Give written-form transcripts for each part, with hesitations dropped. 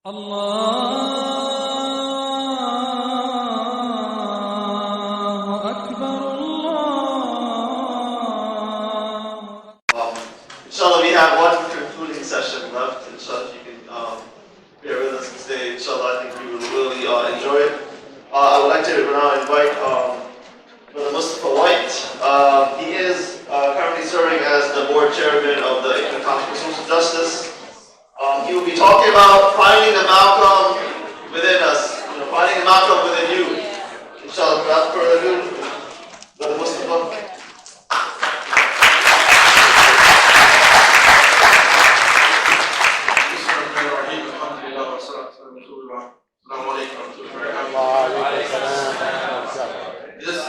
الله أكبر Inshallah, we have one concluding session left. Inshallah, if you can bear with us and stay, inshallah, I think we will really enjoy it. I would like to now invite Brother Mustafa White. He is currently serving as the board chairman of the ICNA Convention of Justice. He will be talking about finding the Malcolm within us, finding the Malcolm within you. Inshallah, without further ado, Brother Mustafa.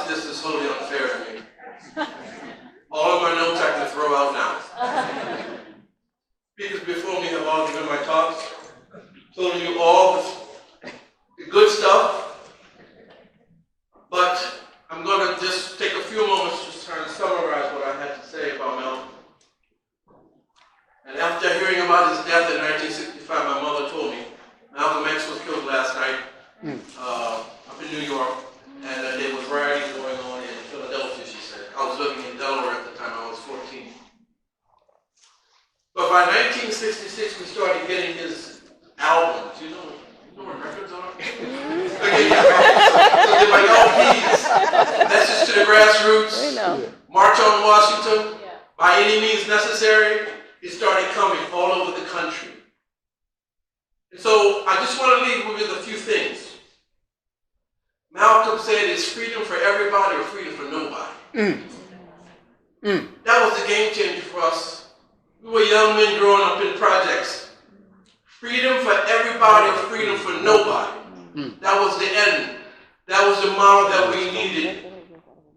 This is totally unfair to me. All of my notes I can throw out now. Speakers before me have all given my talks, told you all the good stuff, but I'm going to just take a few moments to try and summarize what I had to say about Malcolm. And after hearing about his death in 1965, my mother told me Malcolm X was killed last night up in New York, and there was rioting going on in Philadelphia, she said. I was living in Delaware at the time, I was 14. But by 1966, we started getting his albums. You know what records are? So they're like LPs. Message to the Grassroots, March on Washington, By Any Means Necessary. It started coming all over the country. And so I just want to leave you with a few things. Malcolm said it's freedom for everybody or freedom for nobody. That was the game changer for us. We were young men growing up in projects. Freedom for everybody or freedom for nobody. That was the end. That was the model that we needed.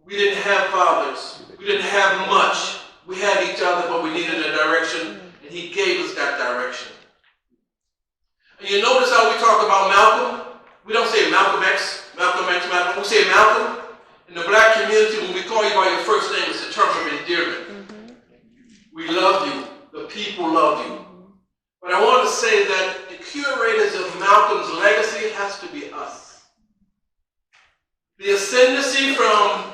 We didn't have fathers. We didn't have much. We had each other, but we needed a direction, and he gave us that direction. And you notice how we talk about Malcolm? We don't say Malcolm X, Malcolm X, Malcolm. We say Malcolm. In the black community, when we call you by your first name, it's a term of endearment. We love you. The people love you. But I want to say that the curators of Malcolm's legacy has to be us. The ascendancy from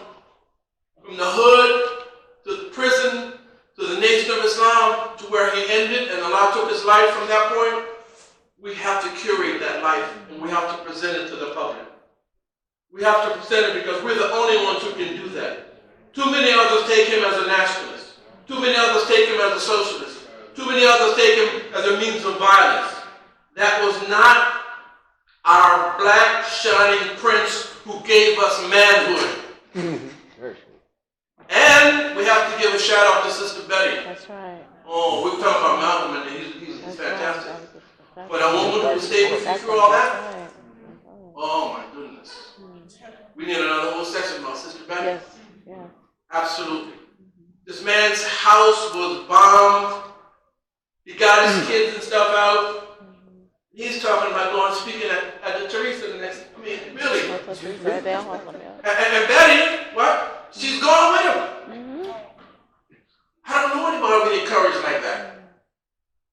the hood to the prison to the Nation of Islam to where he ended and Allah took his life from that point, we have to curate that life and we have to present it to the public. We have to present it because we're the only ones who can do that. Too many others take him as a nationalist. Too many others take him as a socialist. Too many others take him as a means of violence. That was not our black shining prince who gave us manhood. And we have to give a shout out to Sister Betty. That's right. Oh, we were talking about Malcolm and he's fantastic. Right. But a woman who stayed with you through all that? Right. Oh my goodness. We need another whole section about Sister Betty. Yes. Yeah. Absolutely. This man's house was bombed. He got his kids and stuff out. He's talking about going speaking at the Teresa the next. I mean, really. And Betty, what? She's gone with him. I don't know anybody with any courage like that.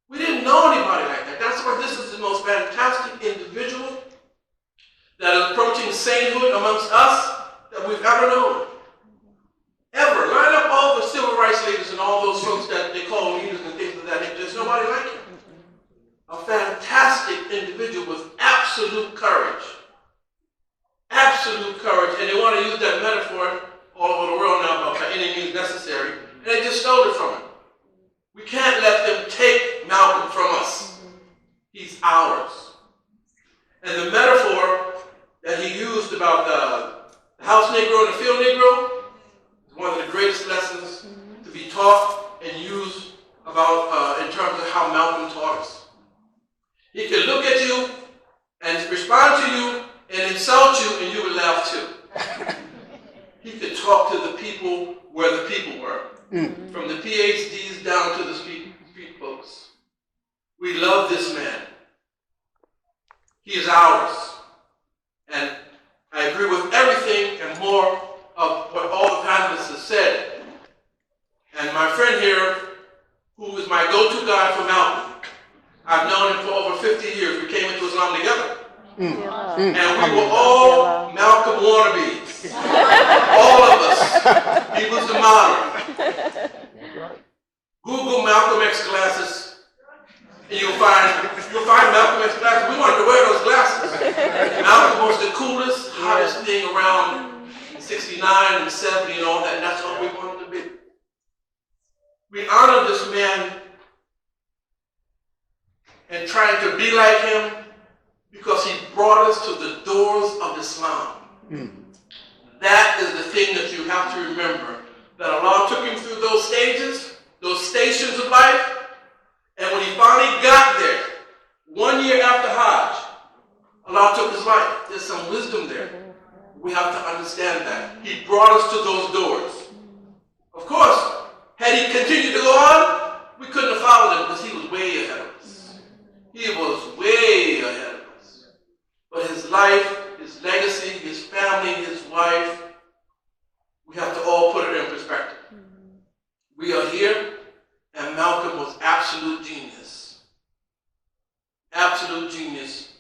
We didn't know anybody like that. That's why this is the most fantastic individual that is approaching sainthood amongst us that we've ever known. Ever. Line up all the civil rights leaders and all those folks that they call leaders and things of that nature. There's nobody like him. A fantastic individual with absolute courage. Absolute courage. And they want to use that metaphor all over the world now about by any means necessary. And they just stole it from him. We can't let them take Malcolm from us. He's ours. And the metaphor that he used about the house Negro and the field Negro is one of the greatest lessons to be taught and used about in terms of how Malcolm taught us. He could look at you and respond to you and insult you and you would laugh too. He could talk to the people where the people were. From the PhDs down to the street folks. We love this man. He is ours. And I agree with everything and more of what all the panelists have said. And my friend here, who is my go-to guy for Malcolm, I've known him for over 50 years. We came into a Islam together. And we were all Malcolm wannabes. All of us. He was the model. Google Malcolm X glasses, and you'll find Malcolm X glasses. We wanted to wear those glasses. Malcolm was the coolest, hottest thing around in 69 and 70 and all that, and that's all we wanted to be. We honor this man and trying to be like him because he brought us to the doors of Islam. That is the thing that you have to remember, that Allah took him through those stages, those stations of life, and when he finally got there, 1 year after Hajj, Allah took his life. There's some wisdom there. We have to understand that. He brought us to those doors. Of course, had he continued to go on, we couldn't have followed him because he was way ahead of us. He was way ahead of us. But his life, his legacy, his family, his wife, we have to all put it in perspective. We are here, and Malcolm was absolute genius. Absolute genius.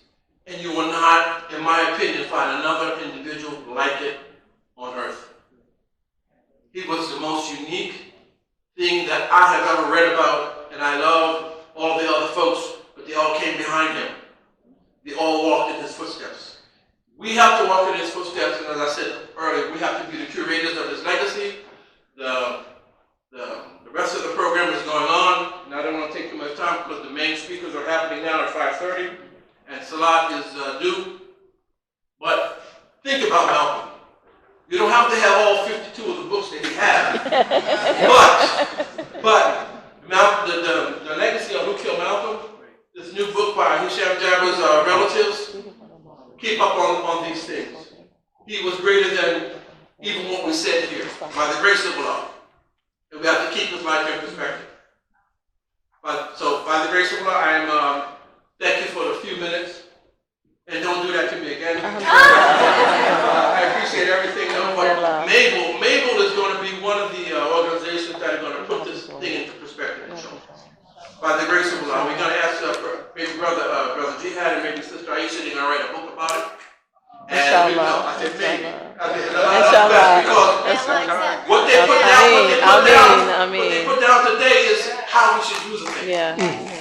And you will not, in my opinion, find another individual like it on earth. He was the most unique thing that I have ever read about, and I love all the other folks, but they all came behind him. They all walked in his footsteps. We have to walk in his footsteps, and as I said earlier, we have to be the curators of his legacy. The rest of the program is going on, and I don't want to take too much time because the main speakers are happening now at 5:30, and Salat is due. But think about Malcolm. You don't have to have all 52 of the books that he had, but the legacy of Who Killed Malcolm, this new book by Hisham Jabber's relatives, keep up on these things. He was greater than even what we said here, by the grace of Allah. And we have to keep his life in perspective. So, by the grace of Allah, I am thank you for the few minutes. And don't do that to me again. I appreciate everything. But Mabel is going to be one of the organizations that are going to put this thing into perspective. By the grace of Allah, we're going to ask maybe brother Jihad and maybe Sister Ieasha, they're going to write a book about it. And I said maybe. Because what they put down today is how we should use a thing.